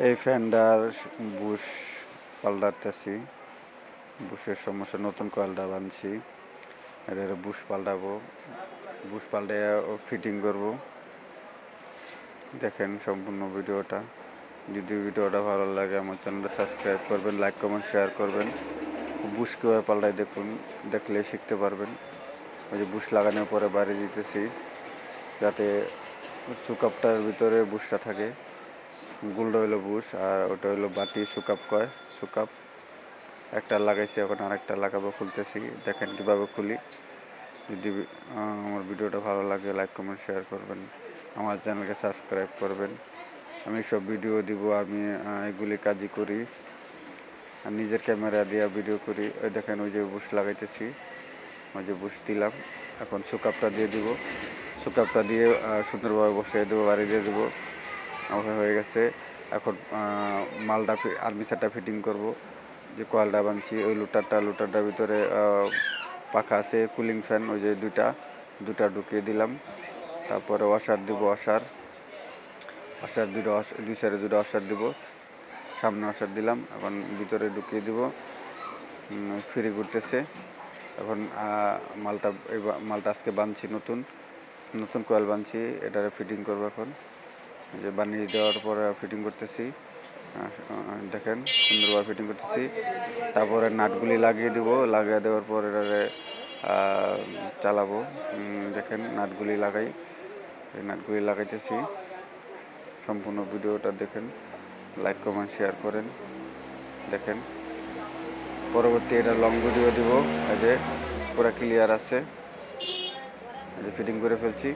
এই ফ্যানটার বুশ পাল্টাতেছি। বুশের সমস্যা, নতুন কয়েলটা বানছি। এটা বুশ পাল্টাবো, বুশ পাল্টে ফিটিং করব। দেখেন সম্পূর্ণ ভিডিওটা। যদি ভিডিওটা ভালো লাগে আমার চ্যানেলটা সাবস্ক্রাইব করবেন, লাইক কমেন্ট শেয়ার করবেন। বুশ কীভাবে পাল্টায় দেখুন, দেখলে শিখতে পারবেন। ওই যে বুশ লাগানোর পরে বাড়ি দিতেছি যাতে সুকাপটার ভিতরে বুশটা থাকে। গোলটা হইলো বুশ আর ওটা হইলো বাটি, সুকাপ কয়। সুকাপ একটা লাগাইছি, এখন আরেকটা লাগাবো, খুলতেছি। দেখেন কিভাবে খুলি। যদি আমার ভিডিওটা ভালো লাগে লাইক কমেন্ট শেয়ার করবেন, আমার চ্যানেলকে সাবস্ক্রাইব করবেন। আমি সব ভিডিও দিব, আমি এগুলি কাজই করি আর নিজের ক্যামেরা দিয়ে ভিডিও করি। ওই দেখেন ওই যে বুশ লাগাইতেছি, ওই যে বুশ দিলাম। এখন সুকাপটা দিয়ে দিব, সুকাপটা দিয়ে সুন্দরভাবে বসিয়ে দেবো, বাড়ি দিয়ে দেবো। হয়ে গেছে। এখন মালটা আর্মিচারটা ফিটিং করব। যে কয়েলটা বানছি ওই লুটারটার ভিতরে পাখা আছে, কুলিং ফ্যান, ওই যে দুটা ঢুকিয়ে দিলাম। তারপরে ওয়াশার দিব, ওয়াশার দুই সাইডে দুটো ওয়াশার দিব। সামনে ওয়াশার দিলাম, এখন ভিতরে ঢুকিয়ে দিব। ফ্রি ঘুরতেছে। এখন মালটা আজকে বানছি, নতুন কয়েল বানছি, এটারে ফিটিং করবো। এখন যে বানিয়ে দেওয়ার পরে ফিটিং করতেছি। দেখেন সুন্দরভাবে ফিটিং করতেছি। তারপরে নাটগুলি লাগিয়ে দিব, লাগিয়ে দেওয়ার পর এটারে চালাবো। দেখেন নাটগুলি লাগাইতেছি। সম্পূর্ণ ভিডিওটা দেখেন, লাইক কমেন্ট শেয়ার করেন। দেখেন পরবর্তী এটা লং ভিডিও দিব। এই যে পুরো ক্লিয়ার আছে, এই যে ফিটিং করে ফেলছি।